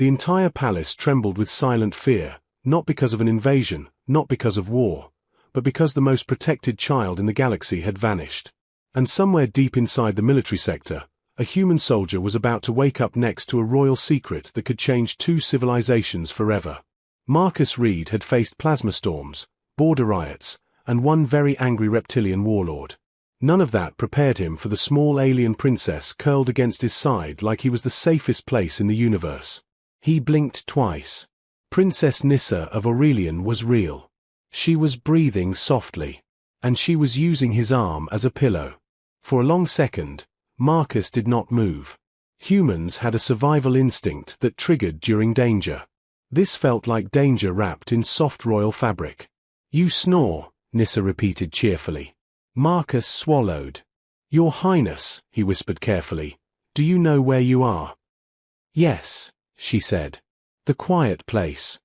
The entire palace trembled with silent fear, not because of an invasion, not because of war, but because the most protected child in the galaxy had vanished. And somewhere deep inside the military sector, a human soldier was about to wake up next to a royal secret that could change two civilizations forever. Marcus Reed had faced plasma storms, border riots, and one very angry reptilian warlord. None of that prepared him for the small alien princess curled against his side like he was the safest place in the universe. He blinked twice. Princess Nyssa of Aurelian was real. She was breathing softly, and she was using his arm as a pillow. For a long second, Marcus did not move. Humans had a survival instinct that triggered during danger. This felt like danger wrapped in soft royal fabric. "You snore," Nyssa repeated cheerfully. Marcus swallowed. "Your Highness," he whispered carefully, "do you know where you are?" "Yes," she said. "The quiet place."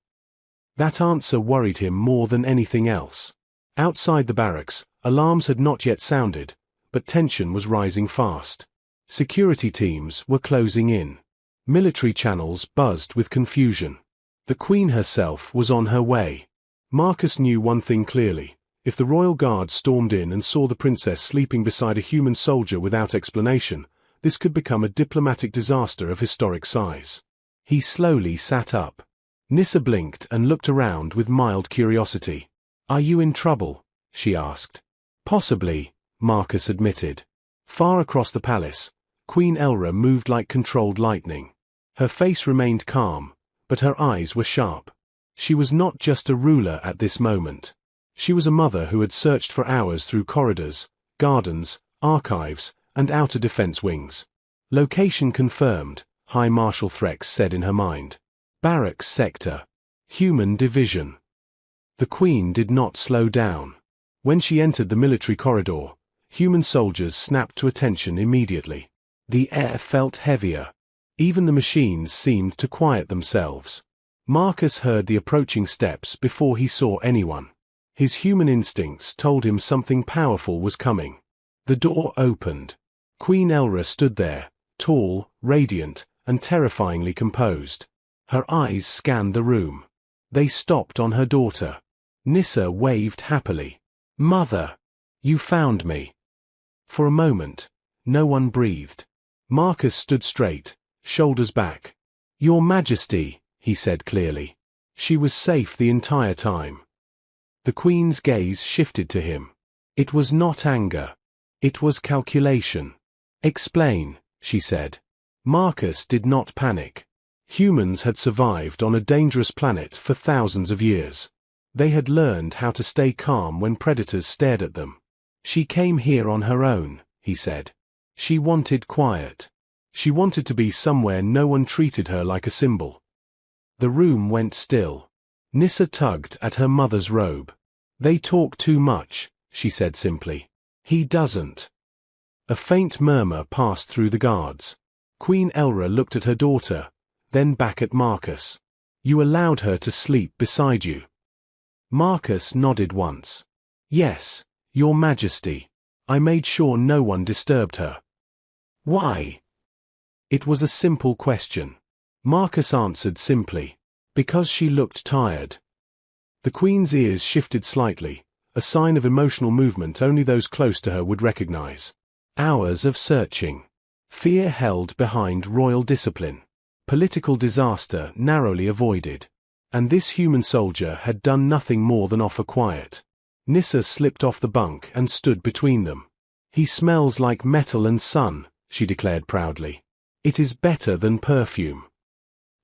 That answer worried him more than anything else. Outside the barracks, alarms had not yet sounded, but tension was rising fast. Security teams were closing in. Military channels buzzed with confusion. The Queen herself was on her way. Marcus knew one thing clearly. If the royal guard stormed in and saw the princess sleeping beside a human soldier without explanation, this could become a diplomatic disaster of historic size. He slowly sat up. Nyssa blinked and looked around with mild curiosity. "Are you in trouble?" she asked. "Possibly," Marcus admitted. Far across the palace, Queen Elra moved like controlled lightning. Her face remained calm, but her eyes were sharp. She was not just a ruler at this moment. She was a mother who had searched for hours through corridors, gardens, archives, and outer defense wings. "Location confirmed," High Marshal Threx said in her mind. "Barracks sector. Human division." The Queen did not slow down. When she entered the military corridor, human soldiers snapped to attention immediately. The air felt heavier. Even the machines seemed to quiet themselves. Marcus heard the approaching steps before he saw anyone. His human instincts told him something powerful was coming. The door opened. Queen Elra stood there, tall, radiant, and terrifyingly composed. Her eyes scanned the room. They stopped on her daughter. Nyssa waved happily. "Mother! You found me." For a moment, no one breathed. Marcus stood straight, shoulders back. "Your Majesty," he said clearly. She was safe the entire time. The Queen's gaze shifted to him. It was not anger. It was calculation. "Explain," she said. Marcus did not panic. Humans had survived on a dangerous planet for thousands of years. They had learned how to stay calm when predators stared at them. "She came here on her own," he said. "She wanted quiet. She wanted to be somewhere no one treated her like a symbol." The room went still. Nyssa tugged at her mother's robe. "They talk too much," she said simply. "He doesn't." A faint murmur passed through the guards. Queen Elra looked at her daughter, then back at Marcus. "You allowed her to sleep beside you?" Marcus nodded once. "Yes, Your Majesty. I made sure no one disturbed her." "Why?" It was a simple question. Marcus answered simply. "Because she looked tired." The Queen's ears shifted slightly, a sign of emotional movement only those close to her would recognize. Hours of searching. Fear held behind royal discipline. Political disaster narrowly avoided. And this human soldier had done nothing more than offer quiet. Nyssa slipped off the bunk and stood between them. "He smells like metal and sun," she declared proudly. "It is better than perfume."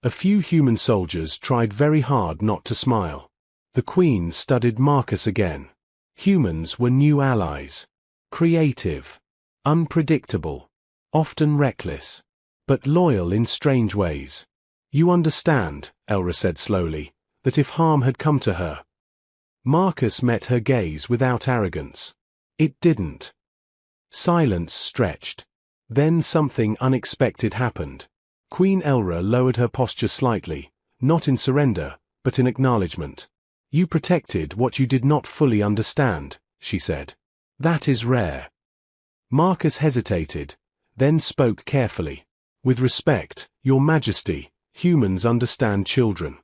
A few human soldiers tried very hard not to smile. The Queen studied Marcus again. Humans were new allies. Creative. Unpredictable. Often reckless. But loyal in strange ways. "You understand," Elra said slowly, "that if harm had come to her." Marcus met her gaze without arrogance. It didn't. Silence stretched. Then something unexpected happened. Queen Elra lowered her posture slightly, not in surrender, but in acknowledgement. "You protected what you did not fully understand," she said. "That is rare." Marcus hesitated, then spoke carefully. "With respect, Your Majesty, Humans understand children.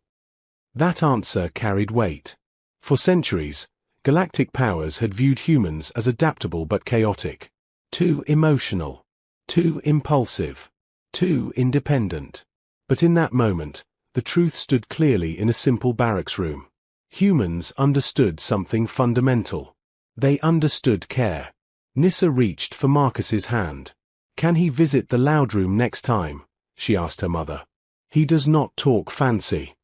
That answer carried weight. For centuries, galactic powers had viewed humans as adaptable but chaotic. Too emotional. Too impulsive. Too independent. But in that moment, the truth stood clearly in a simple barracks room. Humans understood something fundamental. They understood care. Nyssa reached for Marcus's hand. "Can he visit the loud room next time?" she asked her mother. "He does not talk fancy."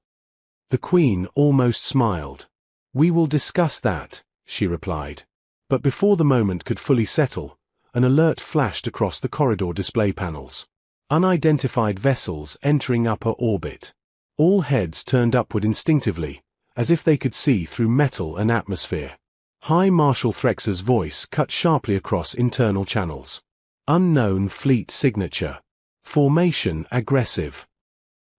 The Queen almost smiled. "We will discuss that," she replied. But before the moment could fully settle, an alert flashed across the corridor display panels. Unidentified vessels entering upper orbit. All heads turned upward instinctively, as if they could see through metal and atmosphere. High Marshal Threx's voice cut sharply across internal channels. "Unknown fleet signature. Formation aggressive."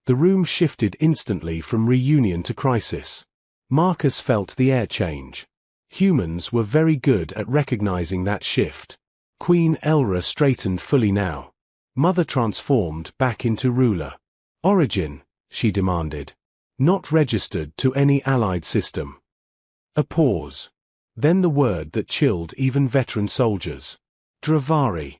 The room shifted instantly from reunion to crisis. Marcus felt the air change. Humans were very good at recognizing that shift. Queen Elra straightened fully now. Mother transformed back into ruler. "Origin," she demanded. "Not registered to any allied system." A pause. Then the word that chilled even veteran soldiers. Dravari.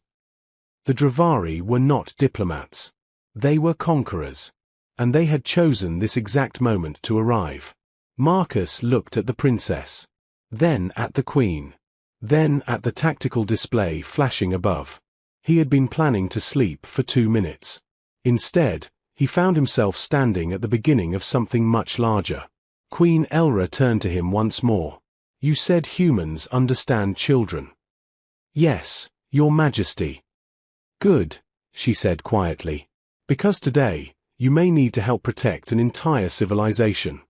The Dravari were not diplomats. They were conquerors. And they had chosen this exact moment to arrive. Marcus looked at the princess. Then at the Queen. Then at the tactical display flashing above. He had been planning to sleep for 2 minutes. Instead, he found himself standing at the beginning of something much larger. Queen Elra turned to him once more. "You said humans understand children." "Yes, Your Majesty." "Good," she said quietly. "Because today, you may need to help protect an entire civilization."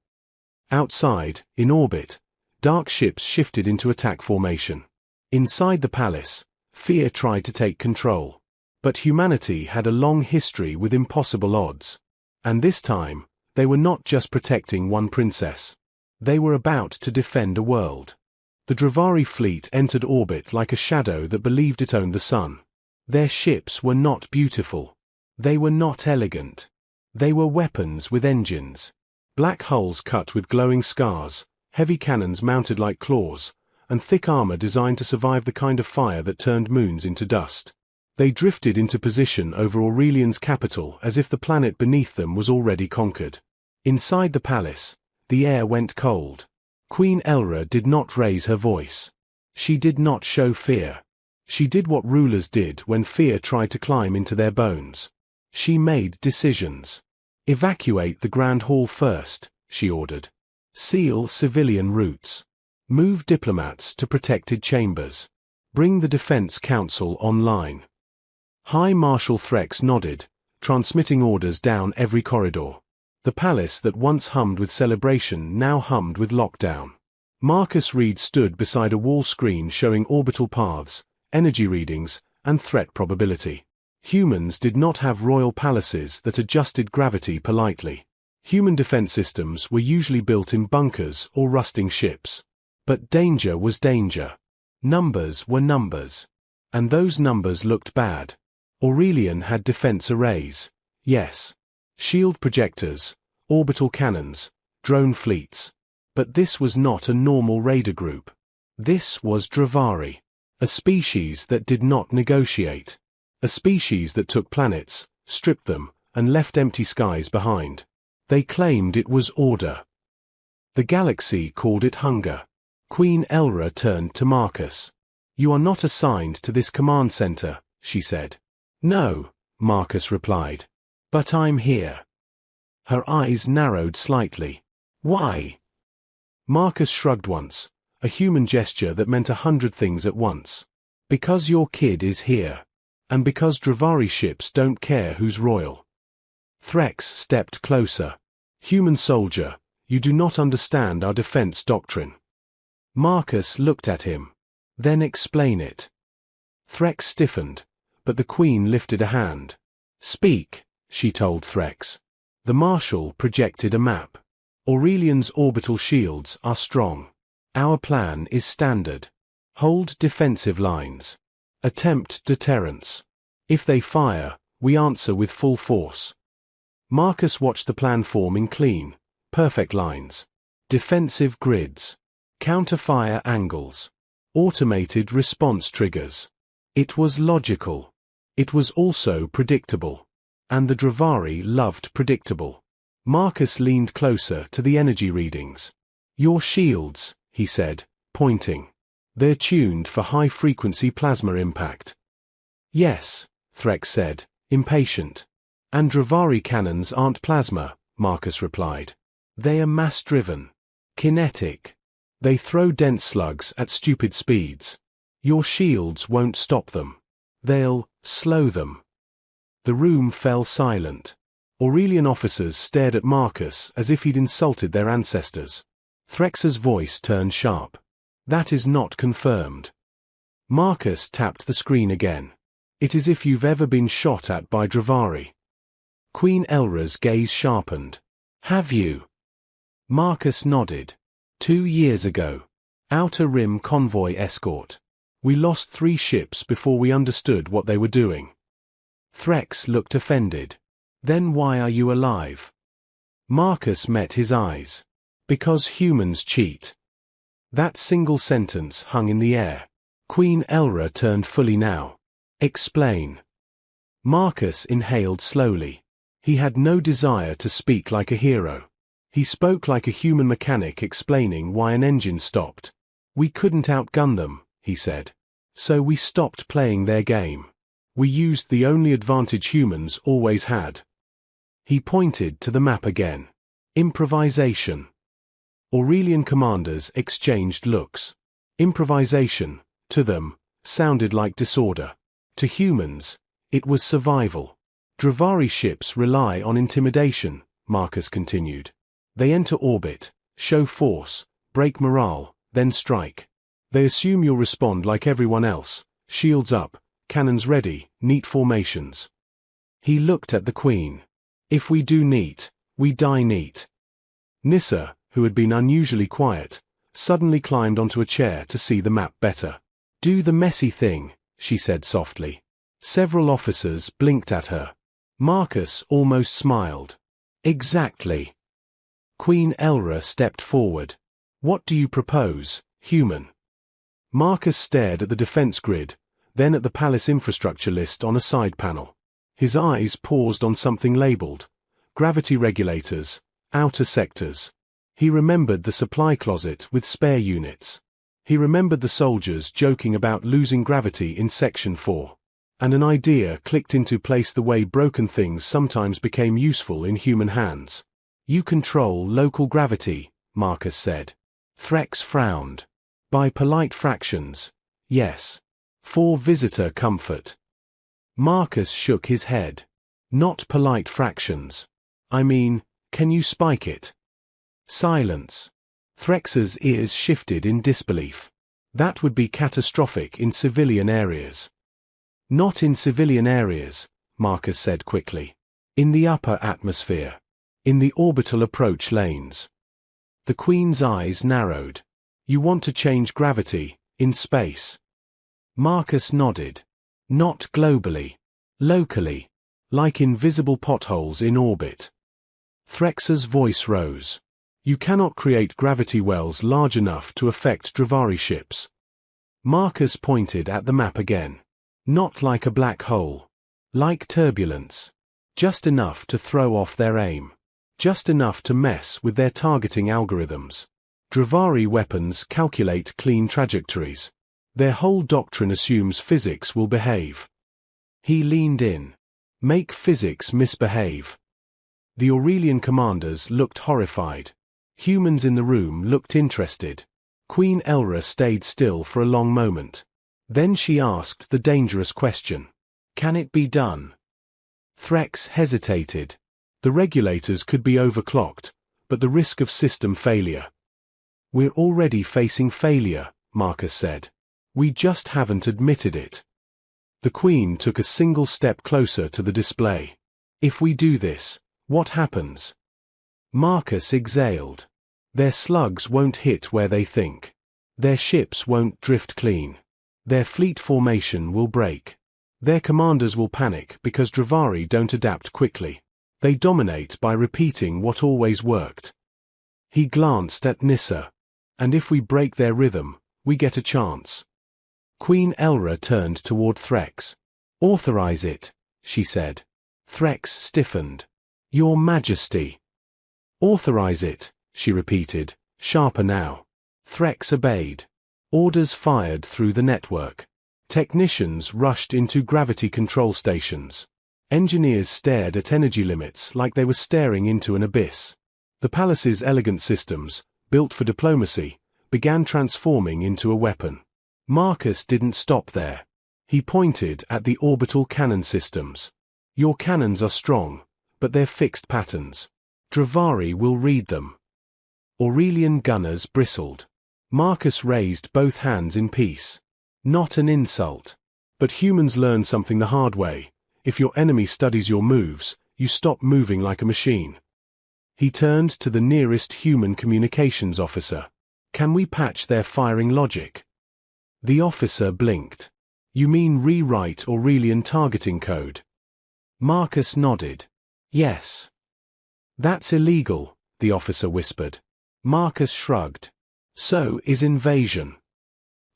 Outside, in orbit, dark ships shifted into attack formation. Inside the palace, fear tried to take control. But humanity had a long history with impossible odds. And this time, they were not just protecting one princess. They were about to defend a world. The Dravari fleet entered orbit like a shadow that believed it owned the sun. Their ships were not beautiful. They were not elegant. They were weapons with engines. Black hulls cut with glowing scars, heavy cannons mounted like claws, and thick armor designed to survive the kind of fire that turned moons into dust. They drifted into position over Aurelian's capital as if the planet beneath them was already conquered. Inside the palace, the air went cold. Queen Elra did not raise her voice. She did not show fear. She did what rulers did when fear tried to climb into their bones. She made decisions. "Evacuate the Grand Hall first," she ordered. "Seal civilian routes. Move diplomats to protected chambers. Bring the Defense Council online." High Marshal Threx nodded, transmitting orders down every corridor. The palace that once hummed with celebration now hummed with lockdown. Marcus Reed stood beside a wall screen showing orbital paths, energy readings, and threat probability. Humans did not have royal palaces that adjusted gravity politely. Human defense systems were usually built in bunkers or rusting ships. But danger was danger. Numbers were numbers. And those numbers looked bad. Aurelian had defense arrays. Yes. Shield projectors, orbital cannons, drone fleets. But this was not a normal raider group. This was Dravari. A species that did not negotiate. A species that took planets, stripped them, and left empty skies behind. They claimed it was order. The galaxy called it hunger. Queen Elra turned to Marcus. "You are not assigned to this command center," she said. "No," Marcus replied. "But I'm here." Her eyes narrowed slightly. "Why?" Marcus shrugged once, a human gesture that meant 100 things at once. "Because your kid is here. And because Dravari ships don't care who's royal." Threx stepped closer. "Human soldier, you do not understand our defense doctrine." Marcus looked at him. "Then explain it." Threx stiffened, but the Queen lifted a hand. "Speak," she told Threx. The Marshal projected a map. "Aurelian's orbital shields are strong. Our plan is standard. Hold defensive lines. Attempt deterrence. If they fire, we answer with full force." Marcus watched the plan form in clean, perfect lines. Defensive grids. Counterfire angles. Automated response triggers. It was logical. It was also predictable. And the Dravari loved predictable. Marcus leaned closer to the energy readings. Your shields, he said, pointing. They're tuned for high-frequency plasma impact. Yes, Threx said, impatient. And Dravari cannons aren't plasma, Marcus replied. They are mass-driven. Kinetic. They throw dense slugs at stupid speeds. Your shields won't stop them. They'll slow them. The room fell silent. Aurelian officers stared at Marcus as if he'd insulted their ancestors. Threx's voice turned sharp. That is not confirmed. Marcus tapped the screen again. It is if you've ever been shot at by Dravari. Queen Elra's gaze sharpened. Have you? Marcus nodded. 2 years ago. Outer Rim convoy escort. We lost 3 ships before we understood what they were doing. Threx looked offended. Then why are you alive? Marcus met his eyes. Because humans cheat. That single sentence hung in the air. Queen Elra turned fully now. Explain. Marcus inhaled slowly. He had no desire to speak like a hero. He spoke like a human mechanic explaining why an engine stopped. We couldn't outgun them, he said. So we stopped playing their game. We used the only advantage humans always had. He pointed to the map again. Improvisation. Aurelian commanders exchanged looks. Improvisation, to them, sounded like disorder. To humans, it was survival. Dravari ships rely on intimidation, Marcus continued. They enter orbit, show force, break morale, then strike. They assume you'll respond like everyone else, shields up, cannons ready, neat formations. He looked at the Queen. If we do neat, we die neat. Nissa, who had been unusually quiet, suddenly climbed onto a chair to see the map better. Do the messy thing, she said softly. Several officers blinked at her. Marcus almost smiled. Exactly. Queen Elra stepped forward. What do you propose, human? Marcus stared at the defense grid, then at the palace infrastructure list on a side panel. His eyes paused on something labeled, gravity regulators, outer sectors. He remembered the supply closet with spare units. He remembered the soldiers joking about losing gravity in Section 4. And an idea clicked into place the way broken things sometimes became useful in human hands. You control local gravity, Marcus said. Threx frowned. By polite fractions, yes. For visitor comfort. Marcus shook his head. Not polite fractions. I mean, can you spike it? Silence. Threx's ears shifted in disbelief. That would be catastrophic in civilian areas. Not in civilian areas, Marcus said quickly. In the upper atmosphere. In the orbital approach lanes. The Queen's eyes narrowed. You want to change gravity, in space. Marcus nodded. Not globally. Locally. Like invisible potholes in orbit. Threx's voice rose. You cannot create gravity wells large enough to affect Dravari ships. Marcus pointed at the map again. Not like a black hole. Like turbulence. Just enough to throw off their aim. Just enough to mess with their targeting algorithms. Dravari weapons calculate clean trajectories. Their whole doctrine assumes physics will behave. He leaned in. Make physics misbehave. The Aurelian commanders looked horrified. Humans in the room looked interested. Queen Elra stayed still for a long moment. Then she asked the dangerous question. Can it be done? Threx hesitated. The regulators could be overclocked, but the risk of system failure. We're already facing failure, Marcus said. We just haven't admitted it. The Queen took a single step closer to the display. If we do this, what happens? Marcus exhaled. Their slugs won't hit where they think. Their ships won't drift clean. Their fleet formation will break. Their commanders will panic because Dravari don't adapt quickly. They dominate by repeating what always worked. He glanced at Nyssa. And if we break their rhythm, we get a chance. Queen Elra turned toward Threx. Authorize it, she said. Threx stiffened. Your Majesty. Authorize it, she repeated, sharper now. Threx obeyed. Orders fired through the network. Technicians rushed into gravity control stations. Engineers stared at energy limits like they were staring into an abyss. The palace's elegant systems, built for diplomacy, began transforming into a weapon. Marcus didn't stop there. He pointed at the orbital cannon systems. Your cannons are strong, but they're fixed patterns. Dravari will read them. Aurelian gunners bristled. Marcus raised both hands in peace. Not an insult. But humans learn something the hard way. If your enemy studies your moves, you stop moving like a machine. He turned to the nearest human communications officer. Can we patch their firing logic? The officer blinked. You mean rewrite Aurelian targeting code? Marcus nodded. Yes. That's illegal, the officer whispered. Marcus shrugged. So is invasion.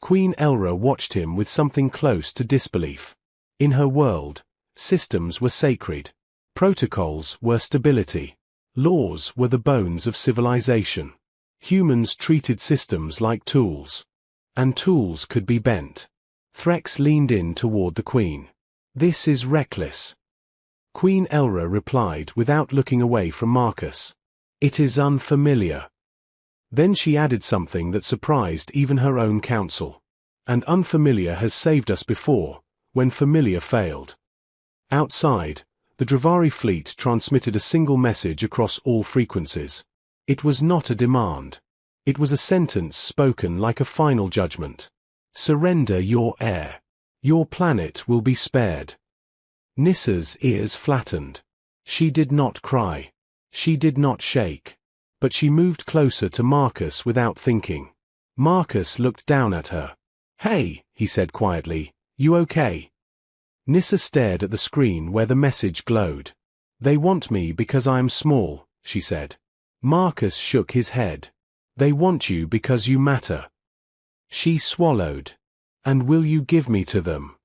Queen Elra watched him with something close to disbelief. In her world, systems were sacred. Protocols were stability. Laws were the bones of civilization. Humans treated systems like tools. And tools could be bent. Threx leaned in toward the Queen. This is reckless. Queen Elra replied without looking away from Marcus. It is unfamiliar. Then she added something that surprised even her own council. And unfamiliar has saved us before, when familiar failed. Outside, the Dravari fleet transmitted a single message across all frequencies. It was not a demand. It was a sentence spoken like a final judgment. Surrender your heir. Your planet will be spared. Nyssa's ears flattened. She did not cry. She did not shake. But she moved closer to Marcus without thinking. Marcus looked down at her. Hey, he said quietly, you okay? Nyssa stared at the screen where the message glowed. They want me because I am small, she said. Marcus shook his head. They want you because you matter. She swallowed. And will you give me to them?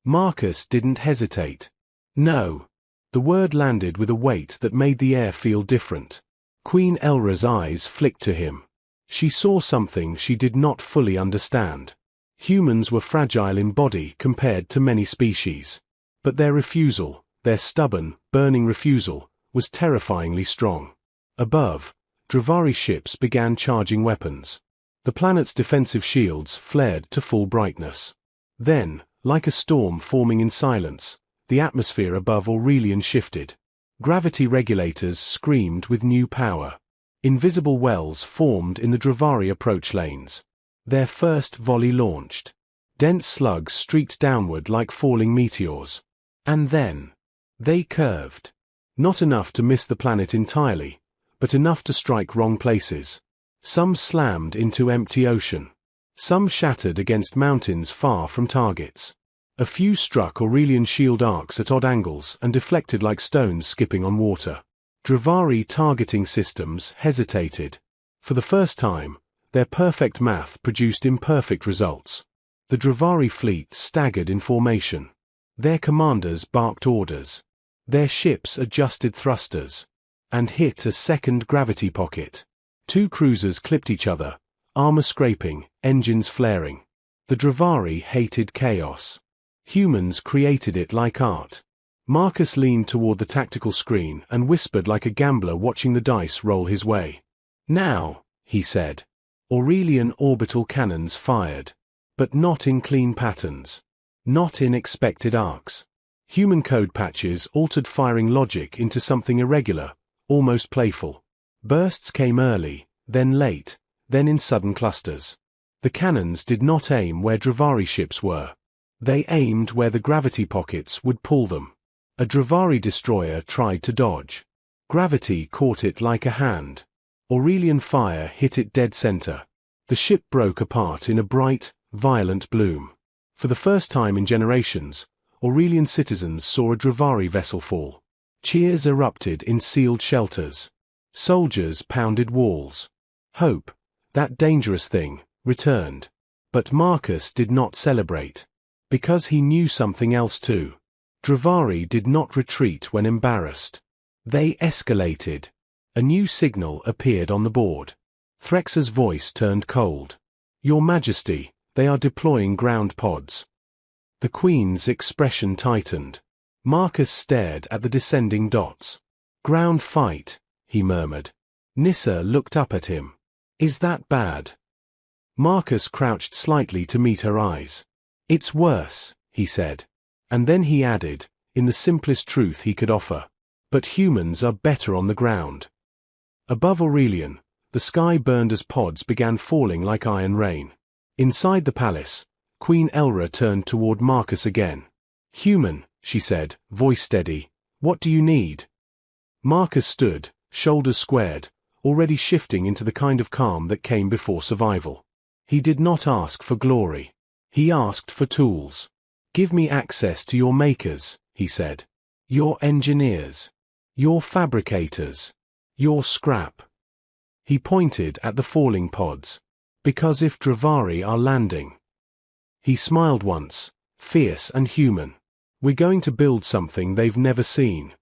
Marcus didn't hesitate. No. The word landed with a weight that made the air feel different. Queen Elra's eyes flicked to him. She saw something she did not fully understand. Humans were fragile in body compared to many species. But their refusal, their stubborn, burning refusal, was terrifyingly strong. Above, Dravari ships began charging weapons. The planet's defensive shields flared to full brightness. Then, like a storm forming in silence, the atmosphere above Aurelian shifted. Gravity regulators screamed with new power. Invisible wells formed in the Dravari approach lanes. Their first volley launched. Dense slugs streaked downward like falling meteors. And then, they curved. Not enough to miss the planet entirely, but enough to strike wrong places. Some slammed into empty ocean. Some shattered against mountains far from targets. A few struck Aurelian shield arcs at odd angles and deflected like stones skipping on water. Dravari targeting systems hesitated. For the first time, their perfect math produced imperfect results. The Dravari fleet staggered in formation. Their commanders barked orders. Their ships adjusted thrusters. And hit a second gravity pocket. Two cruisers clipped each other, armor scraping, engines flaring. The Dravari hated chaos. Humans created it like art. Marcus leaned toward the tactical screen and whispered like a gambler watching the dice roll his way. Now, he said. Aurelian orbital cannons fired. But not in clean patterns. Not in expected arcs. Human code patches altered firing logic into something irregular, almost playful. Bursts came early, then late, then in sudden clusters. The cannons did not aim where Dravari ships were. They aimed where the gravity pockets would pull them. A Dravari destroyer tried to dodge. Gravity caught it like a hand. Aurelian fire hit it dead center. The ship broke apart in a bright, violent bloom. For the first time in generations, Aurelian citizens saw a Dravari vessel fall. Cheers erupted in sealed shelters. Soldiers pounded walls. Hope, that dangerous thing, returned. But Marcus did not celebrate. Because he knew something else too. Dravari did not retreat when embarrassed. They escalated. A new signal appeared on the board. Threxa's voice turned cold. Your Majesty, they are deploying ground pods. The Queen's expression tightened. Marcus stared at the descending dots. Ground fight, he murmured. Nyssa looked up at him. Is that bad? Marcus crouched slightly to meet her eyes. It's worse, he said. And then he added, in the simplest truth he could offer. But humans are better on the ground. Above Aurelian, the sky burned as pods began falling like iron rain. Inside the palace, Queen Elra turned toward Marcus again. Human, she said, voice steady, what do you need? Marcus stood, shoulders squared, already shifting into the kind of calm that came before survival. He did not ask for glory. He asked for tools. Give me access to your makers, he said. Your engineers. Your fabricators. Your scrap. He pointed at the falling pods. Because if Dravari are landing. He smiled once, fierce and human. We're going to build something they've never seen.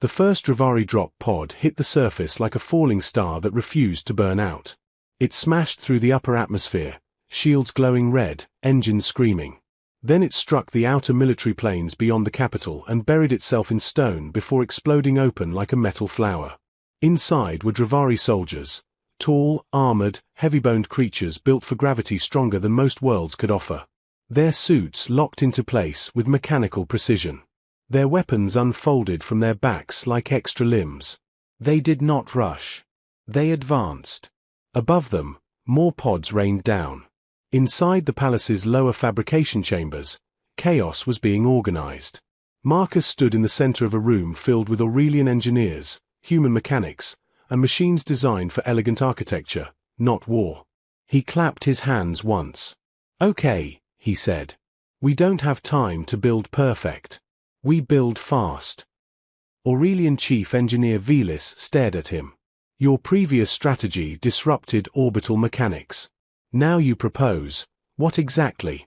The first Dravari drop pod hit the surface like a falling star that refused to burn out. It smashed through the upper atmosphere, shields glowing red, engines screaming. Then it struck the outer military planes beyond the capital and buried itself in stone before exploding open like a metal flower. Inside were Dravari soldiers, tall, armored, heavy-boned creatures built for gravity stronger than most worlds could offer. Their suits locked into place with mechanical precision. Their weapons unfolded from their backs like extra limbs. They did not rush. They advanced. Above them, more pods rained down. Inside the palace's lower fabrication chambers, chaos was being organized. Marcus stood in the center of a room filled with Aurelian engineers, human mechanics, and machines designed for elegant architecture, not war. He clapped his hands once. Okay, he said. We don't have time to build perfect. We build fast. Aurelian Chief Engineer Velis stared at him. Your previous strategy disrupted orbital mechanics. Now you propose, what exactly?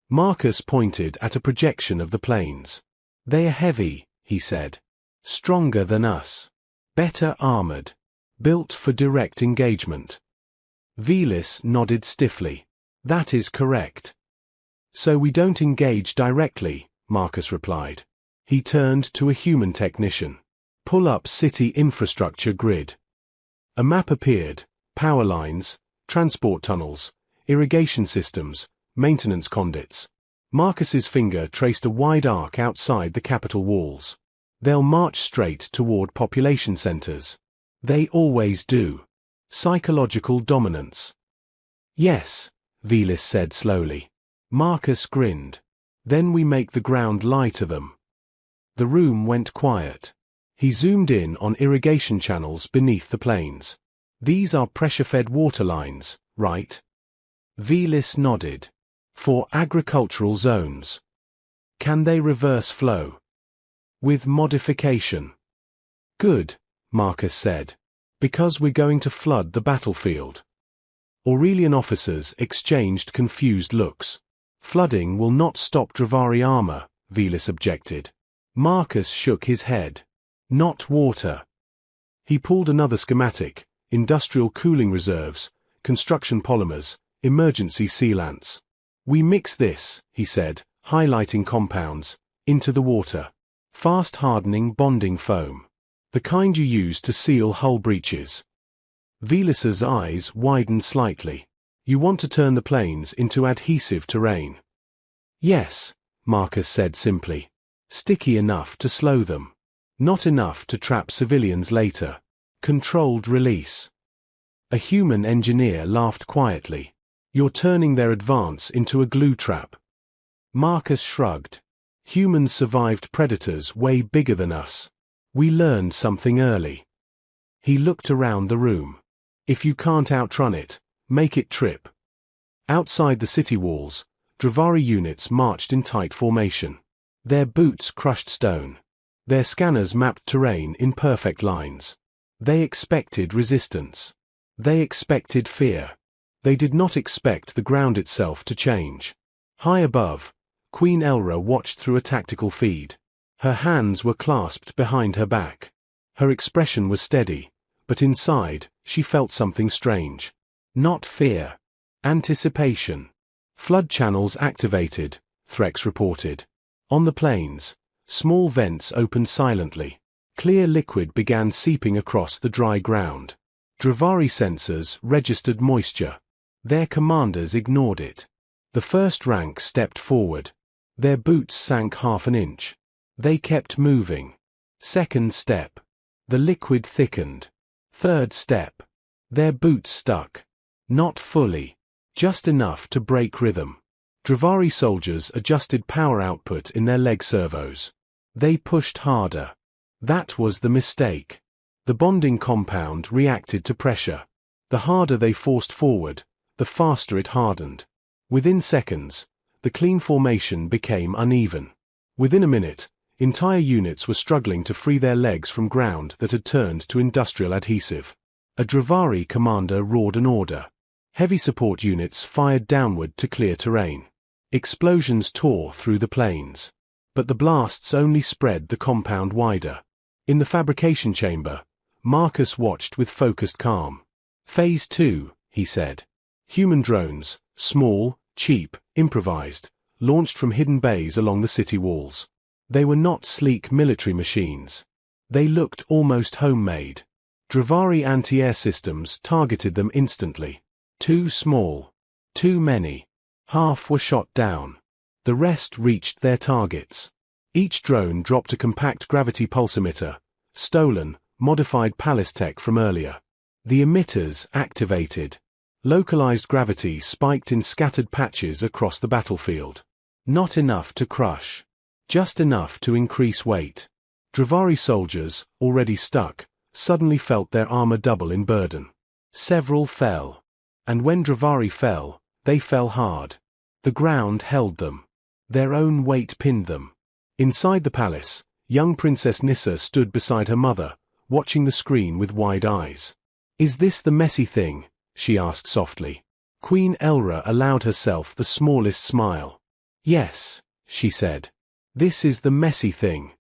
Marcus pointed at a projection of the planes. They are heavy, he said. Stronger than us. Better armored. Built for direct engagement. Velis nodded stiffly. That is correct. So we don't engage directly, Marcus replied. He turned to a human technician. Pull up city infrastructure grid. A map appeared, power lines, transport tunnels, irrigation systems, maintenance conduits. Marcus's finger traced a wide arc outside the capital walls. They'll march straight toward population centers. They always do. Psychological dominance. Yes, Velis said slowly. Marcus grinned. Then we make the ground lie to them. The room went quiet. He zoomed in on irrigation channels beneath the plains. These are pressure-fed water lines, right? Velis nodded. For agricultural zones. Can they reverse flow? With modification. Good, Marcus said. Because we're going to flood the battlefield. Aurelian officers exchanged confused looks. Flooding will not stop Dravari armor, Velis objected. Marcus shook his head. Not water. He pulled another schematic, industrial cooling reserves, construction polymers, emergency sealants. We mix this, he said, highlighting compounds, into the water. Fast hardening bonding foam. The kind you use to seal hull breaches. Velis's eyes widened slightly. You want to turn the planes into adhesive terrain. Yes, Marcus said simply. Sticky enough to slow them. Not enough to trap civilians later. Controlled release. A human engineer laughed quietly. You're turning their advance into a glue trap. Marcus shrugged. Humans survived predators way bigger than us. We learned something early. He looked around the room. If you can't outrun it, make it trip. Outside the city walls, Dravari units marched in tight formation. Their boots crushed stone. Their scanners mapped terrain in perfect lines. They expected resistance. They expected fear. They did not expect the ground itself to change. High above, Queen Elra watched through a tactical feed. Her hands were clasped behind her back. Her expression was steady, but inside, she felt something strange. Not fear. Anticipation. Flood channels activated, Threx reported. On the plains, small vents opened silently. Clear liquid began seeping across the dry ground. Dravari sensors registered moisture. Their commanders ignored it. The first rank stepped forward. Their boots sank half an inch. They kept moving. Second step. The liquid thickened. Third step. Their boots stuck. Not fully. Just enough to break rhythm. Dravari soldiers adjusted power output in their leg servos. They pushed harder. That was the mistake. The bonding compound reacted to pressure. The harder they forced forward, the faster it hardened. Within seconds, the clean formation became uneven. Within a minute, entire units were struggling to free their legs from ground that had turned to industrial adhesive. A Dravari commander roared an order. Heavy support units fired downward to clear terrain. Explosions tore through the plains. But the blasts only spread the compound wider. In the fabrication chamber, Marcus watched with focused calm. Phase 2, he said. Human drones, small, cheap, improvised, launched from hidden bays along the city walls. They were not sleek military machines. They looked almost homemade. Dravari anti-air systems targeted them instantly. Too small. Too many. Half were shot down. The rest reached their targets. Each drone dropped a compact gravity pulse emitter, stolen, modified palace tech from earlier. The emitters activated. Localized gravity spiked in scattered patches across the battlefield. Not enough to crush. Just enough to increase weight. Dravari soldiers, already stuck, suddenly felt their armor double in burden. Several fell. And when Dravari fell, they fell hard. The ground held them. Their own weight pinned them. Inside the palace, young Princess Nissa stood beside her mother, watching the screen with wide eyes. "Is this the messy thing?" she asked softly. Queen Elra allowed herself the smallest smile. "Yes," she said. "This is the messy thing."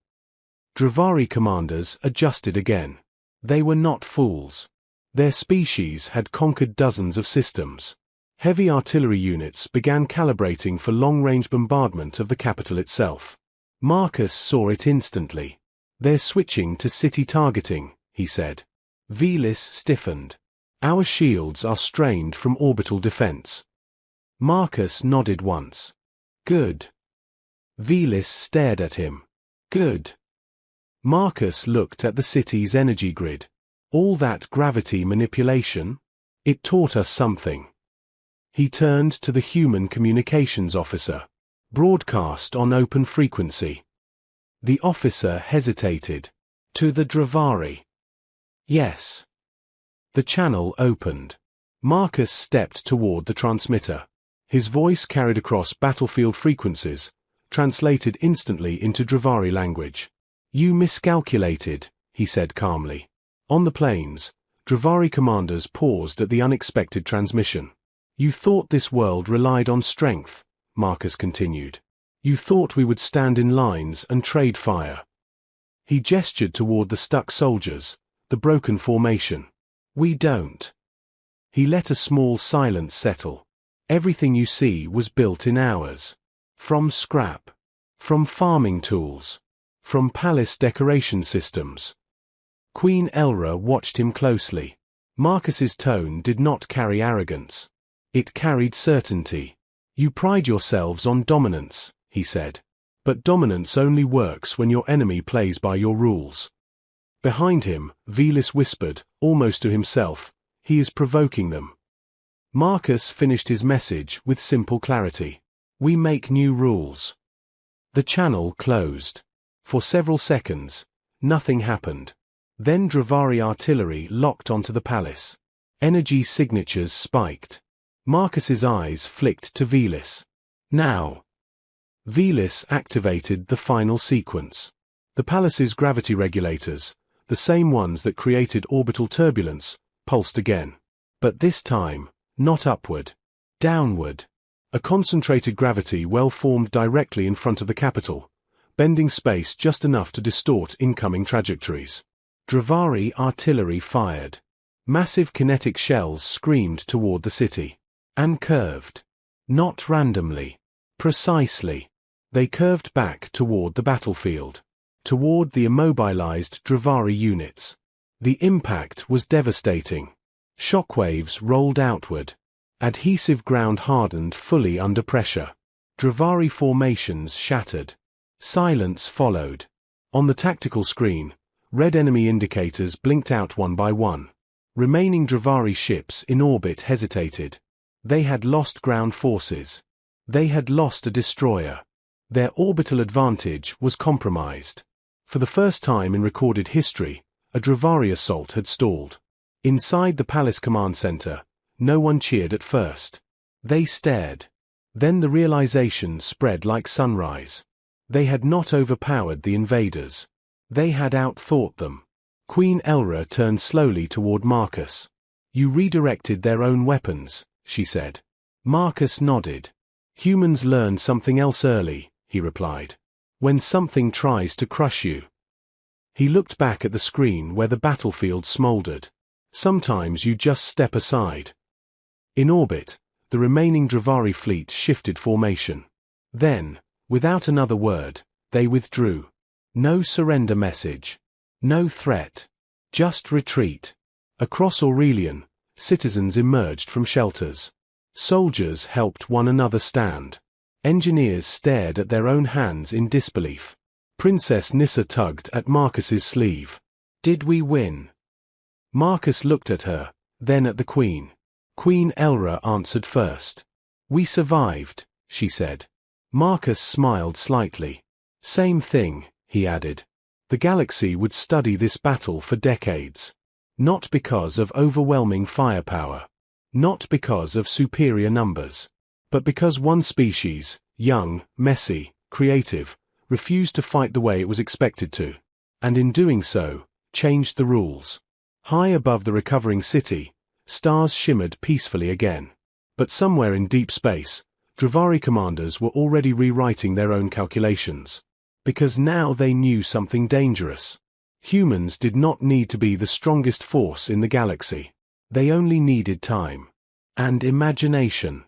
Dravari commanders adjusted again. They were not fools. Their species had conquered dozens of systems. Heavy artillery units began calibrating for long-range bombardment of the capital itself. Marcus saw it instantly. "They're switching to city targeting," he said. Velis stiffened. "Our shields are strained from orbital defense." Marcus nodded once. "Good." Velis stared at him. "Good." Marcus looked at the city's energy grid. All that gravity manipulation? It taught us something. He turned to the human communications officer. "Broadcast on open frequency." The officer hesitated. "To the Dravari." "Yes." The channel opened. Marcus stepped toward the transmitter. His voice carried across battlefield frequencies, translated instantly into Dravari language. "You miscalculated," he said calmly. On the plains, Dravari commanders paused at the unexpected transmission. "You thought this world relied on strength," Marcus continued. "You thought we would stand in lines and trade fire." He gestured toward the stuck soldiers, the broken formation. "We don't." He let a small silence settle. "Everything you see was built in hours. From scrap. From farming tools. From palace decoration systems." Queen Elra watched him closely. Marcus's tone did not carry arrogance. It carried certainty. "You pride yourselves on dominance," he said. "But dominance only works when your enemy plays by your rules." Behind him, Velis whispered, almost to himself, "He is provoking them." Marcus finished his message with simple clarity. "We make new rules." The channel closed. For several seconds, nothing happened. Then Dravari artillery locked onto the palace. Energy signatures spiked. Marcus's eyes flicked to Velis. "Now." Velis activated the final sequence. The palace's gravity regulators, the same ones that created orbital turbulence, pulsed again. But this time, not upward. Downward. A concentrated gravity well formed directly in front of the capital, bending space just enough to distort incoming trajectories. Dravari artillery fired. Massive kinetic shells screamed toward the city. And curved. Not randomly. Precisely. They curved back toward the battlefield. Toward the immobilized Dravari units. The impact was devastating. Shockwaves rolled outward. Adhesive ground hardened fully under pressure. Dravari formations shattered. Silence followed. On the tactical screen, red enemy indicators blinked out one by one. Remaining Dravari ships in orbit hesitated. They had lost ground forces. They had lost a destroyer. Their orbital advantage was compromised. For the first time in recorded history, a Dravari assault had stalled. Inside the palace command center, no one cheered at first. They stared. Then the realization spread like sunrise. They had not overpowered the invaders. They had outthought them. Queen Elra turned slowly toward Marcus. "You redirected their own weapons," she said. Marcus nodded. "Humans learned something else early," he replied. "When something tries to crush you." He looked back at the screen where the battlefield smoldered. Sometimes you just step aside. In orbit, the remaining Dravari fleet shifted formation. Then, without another word, they withdrew. No surrender message. No threat. Just retreat. Across Aurelian, citizens emerged from shelters. Soldiers helped one another stand. Engineers stared at their own hands in disbelief. Princess Nissa tugged at Marcus's sleeve. "Did we win?" Marcus looked at her, then at the Queen. Queen Elra answered first. "We survived," she said. Marcus smiled slightly. "Same thing," he added. The galaxy would study this battle for decades. Not because of overwhelming firepower. Not because of superior numbers. But because one species, young, messy, creative, refused to fight the way it was expected to. And in doing so, changed the rules. High above the recovering city, stars shimmered peacefully again. But somewhere in deep space, Dravari commanders were already rewriting their own calculations. Because now they knew something dangerous. Humans did not need to be the strongest force in the galaxy. They only needed time. And imagination.